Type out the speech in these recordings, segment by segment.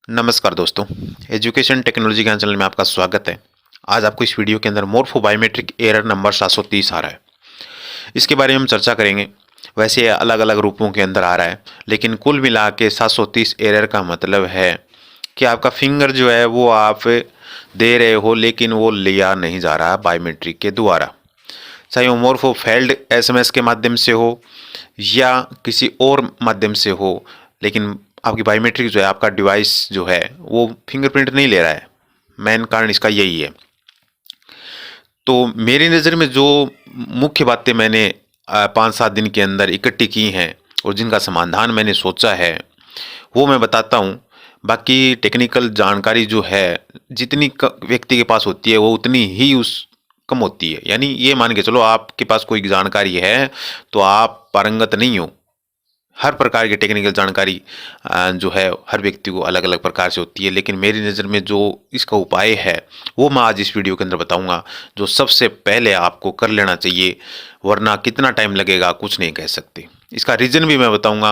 नमस्कार दोस्तों, education technology ज्ञान चैनल में आपका स्वागत है। आज आपको इस वीडियो के अंदर मोर्फो बायोमेट्रिक एरर नंबर 730 आ रहा है। इसके बारे में हम चर्चा करेंगे। वैसे ये अलग-अलग रूपों के अंदर आ रहा है, लेकिन कुल मिला के 730 एरर का मतलब है कि आपका फिंगर जो है वो आप दे रहे हो, लेकिन वो लिया नहीं जा रहा बायोमेट्रिक के द्वारा। चाहे वो मोर्फो फेल्ड एसएमएस के माध्यम से हो या किसी और माध्यम से हो, लेकिन आपकी बायोमेट्रिक जो है, आपका डिवाइस जो है वो फिंगरप्रिंट नहीं ले रहा है। मेन कारण इसका यही है। तो मेरी नज़र में जो मुख्य बातें मैंने 5-7 दिन के अंदर इकट्ठी की हैं और जिनका समाधान मैंने सोचा है, वो मैं बताता हूँ। बाकी टेक्निकल जानकारी जो है, जितनी व्यक्ति के पास होती है वो उतनी ही उस कम होती है। यानी ये मान के चलो, आपके पास कोई जानकारी है तो आप पारंगत नहीं हो। हर प्रकार की टेक्निकल जानकारी जो है हर व्यक्ति को अलग अलग प्रकार से होती है, लेकिन मेरी नज़र में जो इसका उपाय है वो मैं आज इस वीडियो के अंदर बताऊंगा, जो सबसे पहले आपको कर लेना चाहिए। वरना कितना टाइम लगेगा कुछ नहीं कह सकते। इसका रीज़न भी मैं बताऊंगा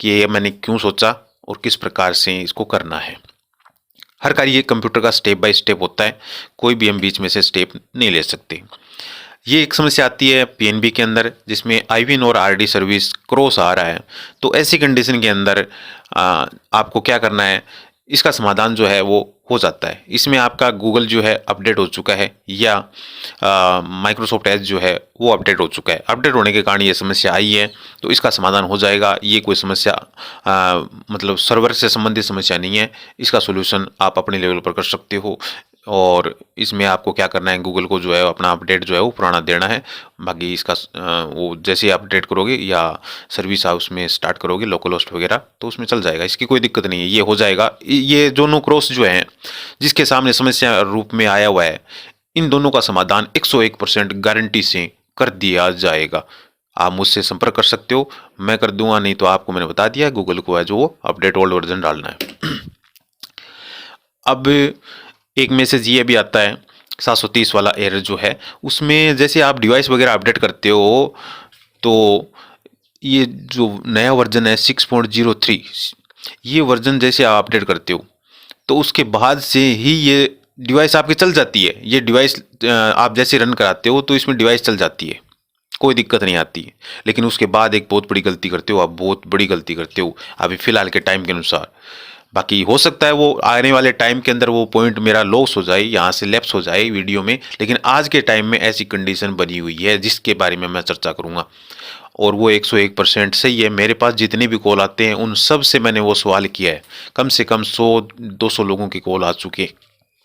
कि ये मैंने क्यों सोचा और किस प्रकार से इसको करना है। हर कार्य कंप्यूटर का स्टेप बाय स्टेप होता है, कोई भी हम बीच में से स्टेप नहीं ले सकते। ये एक समस्या आती है पीएनबी के अंदर, जिसमें आईविन और आरडी सर्विस क्रॉस आ रहा है। तो ऐसी कंडीशन के अंदर आपको क्या करना है, इसका समाधान जो है वो हो जाता है। इसमें आपका गूगल जो है अपडेट हो चुका है, या माइक्रोसॉफ्ट एज जो है वो अपडेट हो चुका है। अपडेट होने के कारण ये समस्या आई है, तो इसका समाधान हो जाएगा। ये कोई समस्या मतलब सर्वर से संबंधित समस्या नहीं है। इसका सोल्यूशन आप अपने लेवल पर कर सकते हो। और इसमें आपको क्या करना है, गूगल को जो है अपना अपडेट जो है वो पुराना देना है। बाकी इसका वो जैसे अपडेट करोगे या सर्विस हाउस में स्टार्ट करोगे लोकल होस्ट वगैरह, तो उसमें चल जाएगा। इसकी कोई दिक्कत नहीं है, ये हो जाएगा। ये दोनों क्रॉस जो हैं जिसके सामने समस्या रूप में आया हुआ है, इन दोनों का समाधान 101% गारंटी से कर दिया जाएगा। आप मुझसे संपर्क कर सकते हो, मैं कर दूंगा। नहीं तो आपको मैंने बता दिया, गूगल को है जो वो अपडेट ओल्ड वर्जन डालना है। अब एक मैसेज ये भी आता है 730 वाला एरर जो है, उसमें जैसे आप डिवाइस वगैरह अपडेट करते हो, तो ये जो नया वर्जन है 6.03, ये वर्जन जैसे आप अपडेट करते हो तो उसके बाद से ही ये डिवाइस आपकी चल जाती है। ये डिवाइस आप जैसे रन कराते हो तो इसमें डिवाइस चल जाती है, कोई दिक्कत नहीं आती है। लेकिन उसके बाद एक बहुत बड़ी गलती करते हो आप, बहुत बड़ी गलती करते हो अभी फ़िलहाल के टाइम के अनुसार। बाकी हो सकता है वो आने वाले टाइम के अंदर वो पॉइंट मेरा लॉस हो जाए, यहाँ से लैप्स हो जाए वीडियो में, लेकिन आज के टाइम में ऐसी कंडीशन बनी हुई है जिसके बारे में मैं चर्चा करूँगा। और वो 101% सही है। मेरे पास जितने भी कॉल आते हैं उन सब से मैंने वो सवाल किया है। कम से कम 100-200 लोगों की कॉल आ चुकी है।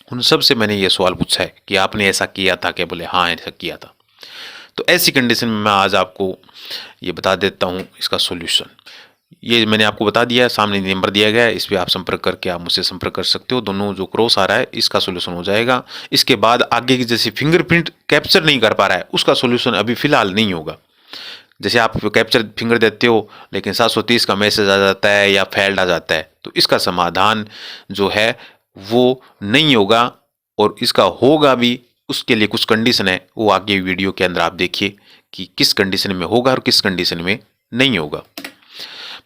उन सब से मैंने ये सवाल पूछा है कि आपने ऐसा किया था क्या? बोले हाँ, ऐसा किया था। तो ऐसी कंडीशन में मैं आज आपको ये बता देता हूँ इसका सॉल्यूशन। ये मैंने आपको बता दिया है, सामने नंबर दिया गया है, इस पे आप संपर्क करके आप मुझसे संपर्क कर सकते हो। दोनों जो क्रॉस आ रहा है इसका सॉल्यूशन हो जाएगा। इसके बाद आगे की जैसे फिंगरप्रिंट कैप्चर नहीं कर पा रहा है, उसका सॉल्यूशन अभी फ़िलहाल नहीं होगा। जैसे आप कैप्चर फिंगर देते हो लेकिन 730 का मैसेज आ जाता है या फेल्ड आ जाता है, तो इसका समाधान जो है वो नहीं होगा। और इसका होगा भी, उसके लिए कुछ कंडीशन है, वो आगे वीडियो के अंदर आप देखिए कि किस कंडीशन में होगा और किस कंडीशन में नहीं होगा।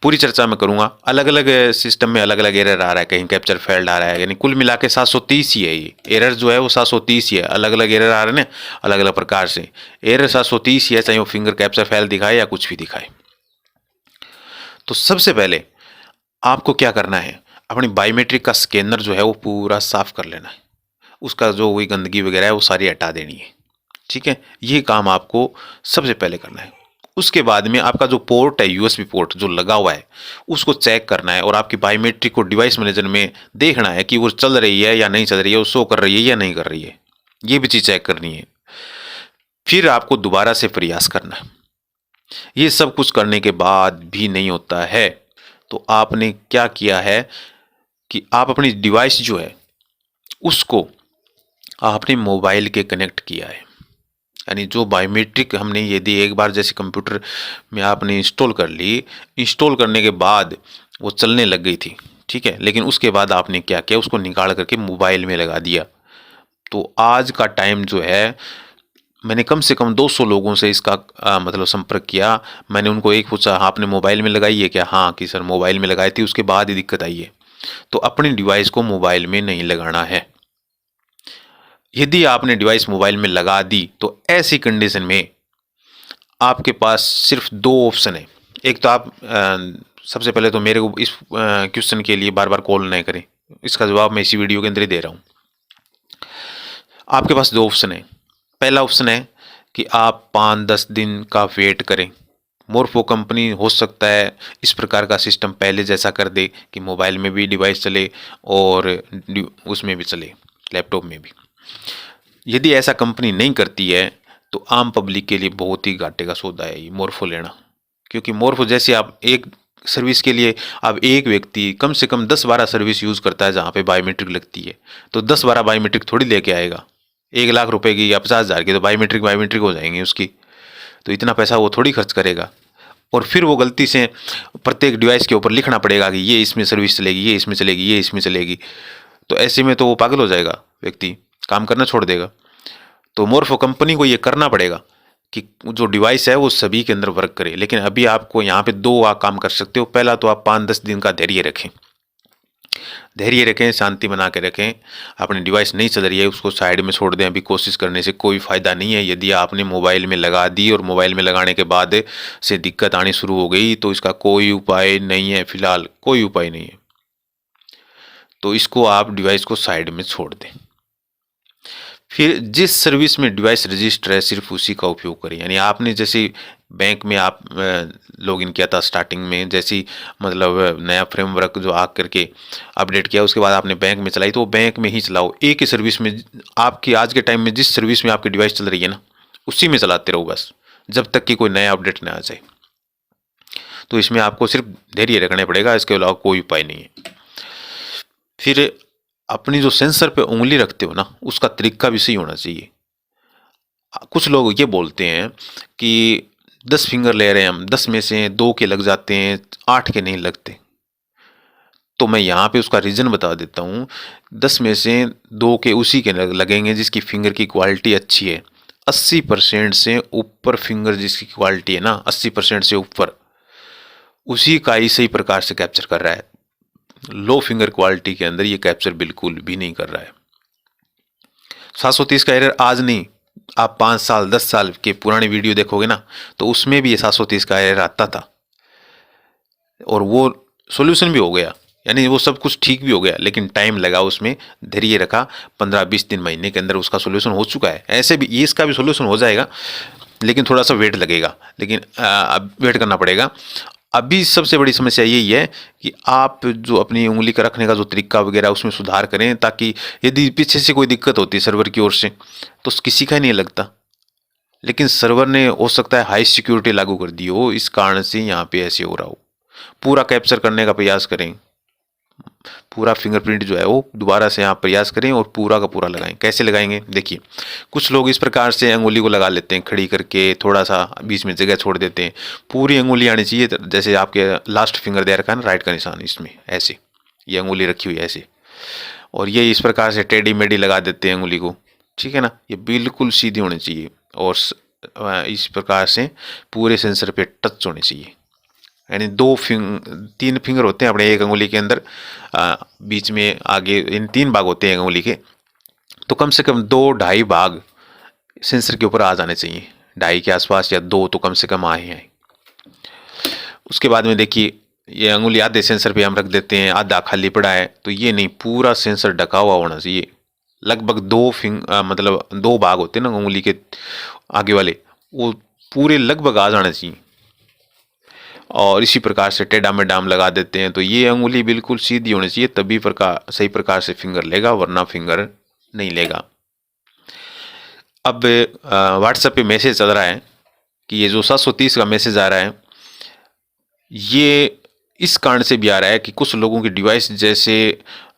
पूरी चर्चा मैं करूंगा। अलग अलग सिस्टम में अलग अलग एरर आ रहा है, कहीं कैप्चर फेल्ड आ रहा है, यानी कुल मिला के 730 ही है। ये एरर जो है वो 730 ही है। अलग अलग एरर आ रहे हैं अलग अलग प्रकार से। एरर 730 ही है, चाहे वो फिंगर कैप्चर फेल दिखाए या कुछ भी दिखाए। तो सबसे पहले आपको क्या करना है, अपनी बायोमेट्रिक का स्कैनर जो है वो पूरा साफ कर लेना है। उसका जो वही गंदगी वगैरह है वो सारी हटा देनी है। ठीक है, ये काम आपको सबसे पहले करना है। उसके बाद में आपका जो पोर्ट है, यूएसबी पोर्ट जो लगा हुआ है, उसको चेक करना है और आपकी बायोमेट्रिक को डिवाइस मैनेजर में देखना है कि वो चल रही है या नहीं चल रही है, वो शो कर रही है या नहीं कर रही है। ये भी चीज़ चेक करनी है। फिर आपको दोबारा से प्रयास करना है। ये सब कुछ करने के बाद भी नहीं होता है, तो आपने क्या किया है कि आप अपनी डिवाइस जो है उसको आपने मोबाइल के कनेक्ट किया है। यानी जो बायोमेट्रिक हमने यदि एक बार जैसे कंप्यूटर में आपने इंस्टॉल कर ली, इंस्टॉल करने के बाद वो चलने लग गई थी, ठीक है, लेकिन उसके बाद आपने क्या किया, उसको निकाल करके मोबाइल में लगा दिया। तो आज का टाइम जो है, मैंने कम से कम 200 लोगों से इसका मतलब संपर्क किया। मैंने उनको एक पूछा, हाँ आपने मोबाइल में लगाई है क्या? हाँ कि सर मोबाइल में लगाई थी, उसके बाद ही दिक्कत आई है। तो अपने डिवाइस को मोबाइल में नहीं लगाना है। यदि आपने डिवाइस मोबाइल में लगा दी तो ऐसी कंडीशन में आपके पास सिर्फ दो ऑप्शन है। एक तो आप सबसे पहले तो मेरे को इस क्वेश्चन के लिए बार बार कॉल नहीं करें, इसका जवाब मैं इसी वीडियो के अंदर ही दे रहा हूँ। आपके पास दो ऑप्शन है। पहला ऑप्शन है कि आप 5-10 दिन का वेट करें। मोरफो कंपनी हो सकता है इस प्रकार का सिस्टम पहले जैसा कर दे कि मोबाइल में भी डिवाइस चले और उसमें भी चले, लैपटॉप में भी। यदि ऐसा कंपनी नहीं करती है तो आम पब्लिक के लिए बहुत ही घाटे का सौदा है ये मोरफो लेना। क्योंकि मोरफो जैसे आप एक सर्विस के लिए आप एक व्यक्ति कम से कम 10-12 सर्विस यूज़ करता है जहाँ पे बायोमेट्रिक लगती है, तो 10-12 बायोमेट्रिक थोड़ी लेके आएगा। 1 लाख रुपए की या 50,000 की तो बायोमेट्रिक हो जाएंगे उसकी, तो इतना पैसा वो थोड़ी खर्च करेगा। और फिर वो गलती से प्रत्येक डिवाइस के ऊपर लिखना पड़ेगा कि ये इसमें सर्विस चलेगी, ये इसमें चलेगी, ये इसमें चलेगी। तो ऐसे में तो वो पागल हो जाएगा, व्यक्ति काम करना छोड़ देगा। तो मोरफो कंपनी को ये करना पड़ेगा कि जो डिवाइस है वो सभी के अंदर वर्क करे। लेकिन अभी आपको यहाँ पे दो काम कर सकते हो। पहला तो आप 5-10 दिन का धैर्य रखें, शांति बना के रखें। अपनी डिवाइस नहीं चल रही है उसको साइड में छोड़ दें, अभी कोशिश करने से कोई फ़ायदा नहीं है। यदि आपने मोबाइल में लगा दी और मोबाइल में लगाने के बाद से दिक्कत आनी शुरू हो गई तो इसका कोई उपाय नहीं है, फिलहाल कोई उपाय नहीं है। तो इसको आप डिवाइस को साइड में छोड़ दें। फिर जिस सर्विस में डिवाइस रजिस्टर है सिर्फ उसी का उपयोग करें। यानी आपने जैसे बैंक में आप लॉगिन किया था स्टार्टिंग में, जैसी मतलब नया फ्रेमवर्क जो आ करके अपडेट किया उसके बाद आपने बैंक में चलाई, तो वो बैंक में ही चलाओ। एक ही सर्विस में आपकी आज के टाइम में जिस सर्विस में आपकी डिवाइस चल रही है ना उसी में चलाते रहो बस, जब तक कि कोई नया अपडेट ना आ जाए। तो इसमें आपको सिर्फ धैर्य रखना पड़ेगा, इसके अलावा कोई उपाय नहीं है। फिर अपनी जो सेंसर पे उंगली रखते हो ना उसका तरीका भी सही होना चाहिए। कुछ लोग ये बोलते हैं कि 10 फिंगर ले रहे हैं हम, 10 में से 2 के लग जाते हैं, 8 के नहीं लगते। तो मैं यहाँ पे उसका रीज़न बता देता हूँ। 10 में से 2 के उसी के लगेंगे जिसकी फिंगर की क्वालिटी अच्छी है। 80% से ऊपर फिंगर जिसकी क्वालिटी है ना, 80% से ऊपर, उसी का ही सही प्रकार से कैप्चर कर रहा है। लो फिंगर क्वालिटी के अंदर ये कैप्चर बिल्कुल भी नहीं कर रहा है। 730 का एरर आज नहीं, आप 5 साल 10 साल के पुराने वीडियो देखोगे ना तो उसमें भी ये 730 का एरर आता था और वो सॉल्यूशन भी हो गया, यानी वो सब कुछ ठीक भी हो गया। लेकिन टाइम लगा, उसमें धैर्य रखा, 15-20 दिन महीने के अंदर उसका सॉल्यूशन हो चुका है। ऐसे भी ये इसका भी सॉल्यूशन हो जाएगा, लेकिन थोड़ा सा वेट लगेगा, लेकिन अब वेट करना पड़ेगा। अभी सबसे बड़ी समस्या यही है कि आप जो अपनी उंगली का रखने का जो तरीका वगैरह उसमें सुधार करें, ताकि यदि पीछे से कोई दिक्कत होती है सर्वर की ओर से तो किसी का नहीं लगता। लेकिन सर्वर ने हो सकता है हाई सिक्योरिटी लागू कर दी हो, इस कारण से यहाँ पे ऐसे हो रहा हो। पूरा कैप्चर करने का प्रयास करें, पूरा फिंगरप्रिंट जो है वो दोबारा से आप प्रयास करें और पूरा का पूरा लगाएं। कैसे लगाएंगे देखिए, कुछ लोग इस प्रकार से अंगुली को लगा लेते हैं खड़ी करके, थोड़ा सा बीच में जगह छोड़ देते हैं। पूरी अंगुली आनी चाहिए, जैसे आपके लास्ट फिंगर दे रखा है ना राइट का निशान, इसमें ऐसे ये अंगुली रखी हुई है ऐसे, और ये इस प्रकार से टेढ़ी मेढ़ी लगा देते हैं अंगुली को, ठीक है ना। ये बिल्कुल सीधी होनी चाहिए और इस प्रकार से पूरे सेंसर पे टच होने चाहिए। यानी 3 फिंगर होते हैं अपने एक अंगुली के अंदर, बीच में आगे इन 3 भाग होते हैं अंगुली के, तो कम से कम 2-2.5 भाग सेंसर के ऊपर आ जाने चाहिए, 2.5 के आसपास या 2 तो कम से कम आए हैं। उसके बाद में देखिए ये अंगुली आधे सेंसर पे हम रख देते हैं, आधा खाली पड़ा है, तो ये नहीं, पूरा सेंसर ढका हुआ होना चाहिए। लगभग 2 भाग होते हैं ना अंगुली के आगे वाले, वो पूरे लगभग आ जाने चाहिए। और इसी प्रकार से टेढ़ा मेढ़ा हम लगा देते हैं, तो ये अंगुली बिल्कुल सीधी होनी चाहिए, तभी सही प्रकार से फिंगर लेगा, वरना फिंगर नहीं लेगा। अब व्हाट्सएप पे मैसेज चल रहा है कि ये जो 730 का मैसेज आ रहा है, ये इस कारण से भी आ रहा है कि कुछ लोगों की डिवाइस जैसे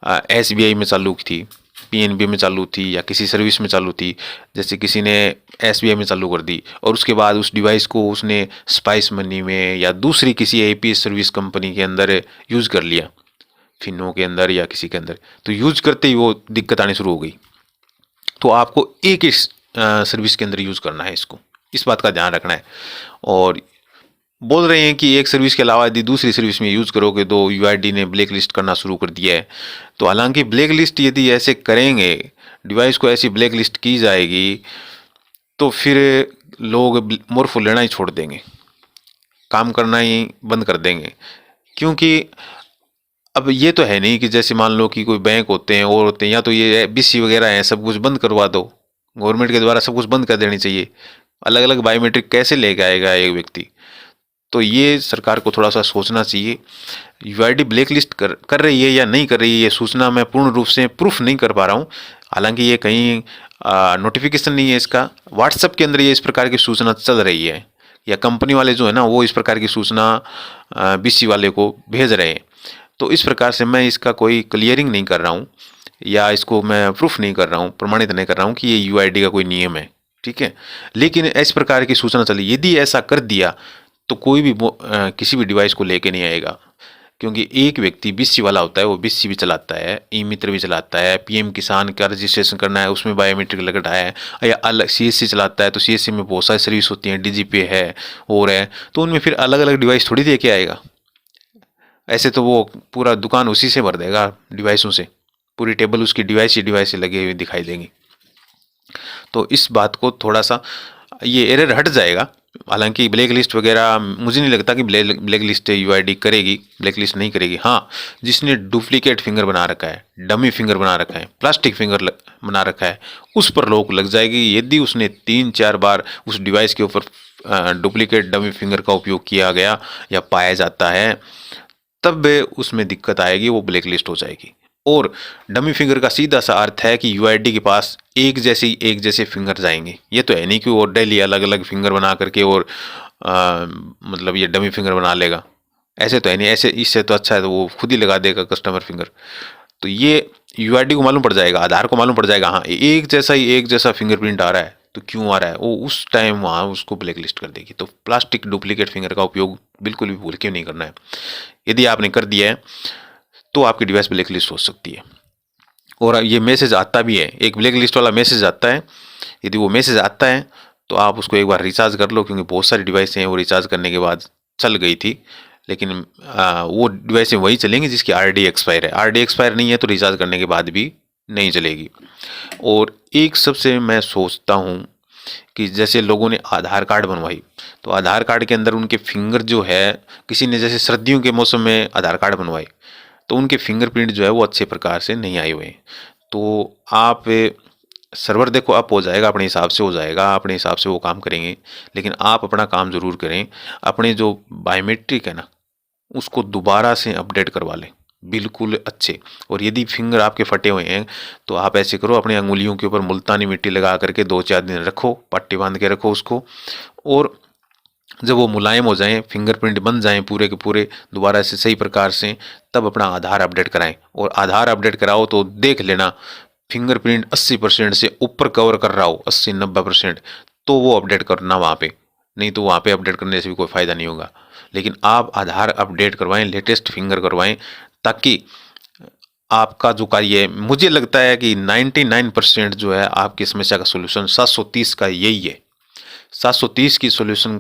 SBI में चालू थी, PNB में चालू थी या किसी सर्विस में चालू थी, जैसे किसी ने SBI में चालू कर दी और उसके बाद उस डिवाइस को उसने स्पाइस मनी में या दूसरी किसी APS सर्विस कंपनी के अंदर यूज़ कर लिया, फिनो के अंदर या किसी के अंदर, तो यूज करते ही वो दिक्कत आनी शुरू हो गई। तो आपको एक ही सर्विस के अंदर यूज़ करना है इसको, इस बात का ध्यान रखना है। और बोल रहे हैं कि एक सर्विस के अलावा यदि दूसरी सर्विस में यूज़ करोगे तो यूआईडी ने ब्लैक लिस्ट करना शुरू कर दिया है। तो हालांकि ब्लैक लिस्ट यदि ऐसे करेंगे, डिवाइस को ऐसी ब्लैक लिस्ट की जाएगी, तो फिर लोग मोरफो लेना ही छोड़ देंगे, काम करना ही बंद कर देंगे। क्योंकि अब ये तो है नहीं कि जैसे मान लो कि कोई बैंक होते हैं और होते हैं, या तो ये बीसी वगैरह हैं, सब कुछ बंद करवा दो, गवर्नमेंट के द्वारा सब कुछ बंद कर देनी चाहिए। अलग अलग बायोमेट्रिक कैसे लेके आएगा एक व्यक्ति? तो ये सरकार को थोड़ा सा सोचना चाहिए। यूआईडी ब्लैक लिस्ट कर रही है या नहीं कर रही है, ये सूचना मैं पूर्ण रूप से प्रूफ नहीं कर पा रहा हूँ। हालांकि ये कहीं नोटिफिकेशन नहीं है इसका, व्हाट्सएप के अंदर ये इस प्रकार की सूचना चल रही है, या कंपनी वाले जो है ना वो इस प्रकार की सूचना बीसी वाले को भेज रहे हैं। तो इस प्रकार से मैं इसका कोई क्लियरिंग नहीं कर रहा हूँ, या इसको मैं प्रूफ नहीं कर रहा हूँ, प्रमाणित नहीं कर रहा हूँ कि ये यूआईडी का कोई नियम है, ठीक है। लेकिन इस प्रकार की सूचना चली, यदि ऐसा कर दिया तो कोई भी किसी भी डिवाइस को लेके नहीं आएगा। क्योंकि एक व्यक्ति बीसी वाला होता है, वो बीसी भी चलाता है, ई मित्र भी चलाता है, पीएम किसान का रजिस्ट्रेशन करना है उसमें बायोमेट्रिक लगता है, या अलग सीएससी चलाता है, तो सीएससी में बहुत सारी सर्विस होती हैं, डीजीपे है और है, तो उनमें फिर अलग अलग डिवाइस थोड़ी दे के आएगा। ऐसे तो वो पूरा दुकान उसी से भर देगा डिवाइसों से, पूरी टेबल उसकी डिवाइस ही डिवाइस से लगे हुए दिखाई देंगी। तो इस बात को थोड़ा सा ये एरर हट जाएगा। हालांकि ब्लैक लिस्ट वगैरह मुझे नहीं लगता कि ब्लैक लिस्ट यूआईडी करेगी, ब्लैक लिस्ट नहीं करेगी। हाँ, जिसने डुप्लीकेट फिंगर बना रखा है, डमी फिंगर बना रखा है, प्लास्टिक फिंगर बना रखा है, उस पर रोक लग जाएगी। यदि उसने 3-4 बार उस डिवाइस के ऊपर डुप्लीकेट डमी फिंगर का उपयोग किया गया या पाया जाता है, तब उसमें दिक्कत आएगी, वो ब्लैक लिस्ट हो जाएगी। और डमी फिंगर का सीधा सा अर्थ है कि यूआईडी के पास एक जैसे फिंगर जाएंगे। ये तो है नहीं कि वो डेली अलग अलग फिंगर बना करके और मतलब ये डमी फिंगर बना लेगा, ऐसे तो है नहीं। ऐसे इससे तो अच्छा है तो वो खुद ही लगा देगा कस्टमर फिंगर। तो ये यूआईडी को मालूम पड़ जाएगा, आधार को मालूम पड़ जाएगा, हाँ एक जैसा फिंगरप्रिंट आ रहा है, तो क्यों आ रहा है, वो उस टाइम वहाँ उसको ब्लैक लिस्ट कर देगी। तो प्लास्टिक डुप्लीकेट फिंगर का उपयोग बिल्कुल भी भूल के नहीं करना है। यदि आपने कर दिया है तो आपकी डिवाइस ब्लैक लिस्ट हो सकती है। और ये मैसेज आता भी है, एक ब्लैक लिस्ट वाला मैसेज आता है। यदि वो मैसेज आता है तो आप उसको एक बार रिचार्ज कर लो, क्योंकि बहुत सारी डिवाइसें हैं वो रिचार्ज करने के बाद चल गई थी, लेकिन वो डिवाइसें वही चलेंगी जिसकी आरडी एक्सपायर है। आरडी एक्सपायर नहीं है तो रिचार्ज करने के बाद भी नहीं चलेगी। और एक सबसे मैं सोचता हूँ कि जैसे लोगों ने आधार कार्ड बनवाई, तो आधार कार्ड के अंदर उनके फिंगर जो है, किसी ने जैसे सर्दियों के मौसम में आधार कार्ड बनवाए तो उनके फिंगरप्रिंट जो है वो अच्छे प्रकार से नहीं आए हुए हैं। तो आप सर्वर देखो अप हो जाएगा, अपने हिसाब से हो जाएगा, अपने हिसाब से वो काम करेंगे, लेकिन आप अपना काम ज़रूर करें। अपने जो बायोमेट्रिक है ना उसको दोबारा से अपडेट करवा लें, बिल्कुल अच्छे। और यदि फिंगर आपके फटे हुए हैं तो आप ऐसे करो, अपने अंगुलियों के ऊपर मुल्तानी मिट्टी लगा करके 2-4 दिन रखो, पट्टी बांध के रखो उसको, और जब वो मुलायम हो जाएं, फिंगरप्रिंट बन जाएं पूरे के पूरे दोबारा से सही प्रकार से, तब अपना आधार अपडेट कराएं। और आधार अपडेट कराओ तो देख लेना फिंगरप्रिंट 80% से ऊपर कवर कर रहा हो, 80-90%, तो वो अपडेट करना वहाँ पे, नहीं तो वहाँ पे अपडेट करने से भी कोई फ़ायदा नहीं होगा। लेकिन आप आधार अपडेट करवाएं, लेटेस्ट फिंगर करवाएं, ताकि आपका जो कार्य है, मुझे लगता है कि 99% जो है आपकी समस्या का सोल्यूशन 730 का यही है। 730 की सॉल्यूशन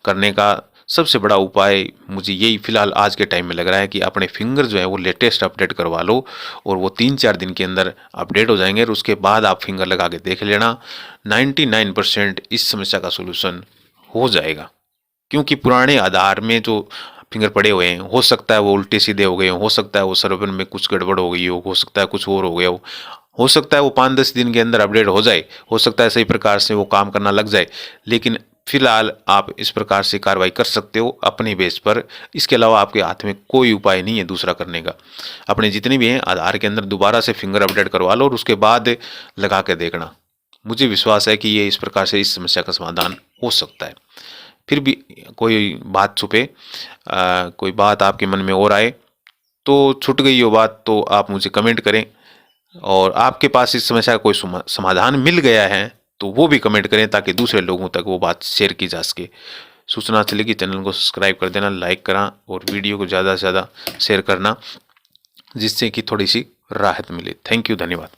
करने का सबसे बड़ा उपाय मुझे यही फिलहाल आज के टाइम में लग रहा है कि अपने फिंगर जो है वो लेटेस्ट अपडेट करवा लो, और वो 3-4 दिन के अंदर अपडेट हो जाएंगे, और उसके बाद आप फिंगर लगा के देख लेना, 99% इस समस्या का सॉल्यूशन हो जाएगा। क्योंकि पुराने आधार में जो फिंगर पड़े हुए हैं, हो सकता है वो उल्टे सीधे हो गए हो सकता है वो सर्वर में कुछ गड़बड़ हो गई हो सकता है कुछ और हो गया हो सकता है वो 5-10 दिन के अंदर अपडेट हो जाए, हो सकता है सही प्रकार से वो काम करना लग जाए। लेकिन फिलहाल आप इस प्रकार से कार्रवाई कर सकते हो अपनी बेस पर, इसके अलावा आपके हाथ में कोई उपाय नहीं है दूसरा करने का। अपने जितने भी हैं आधार के अंदर दोबारा से फिंगर अपडेट करवा लो और उसके बाद लगा के देखना, मुझे विश्वास है कि ये इस प्रकार से इस समस्या का समाधान हो सकता है। फिर भी कोई बात छुपे, कोई बात आपके मन में और आए, तो छूट गई हो बात, तो आप मुझे कमेंट करें, और आपके पास इस समस्या का कोई समाधान मिल गया है तो वो भी कमेंट करें, ताकि दूसरे लोगों तक वो बात शेयर की जा सके। सूचना चलेगी, चैनल को सब्सक्राइब कर देना, लाइक करना और वीडियो को ज़्यादा से ज़्यादा शेयर करना, जिससे कि थोड़ी सी राहत मिले। थैंक यू, धन्यवाद।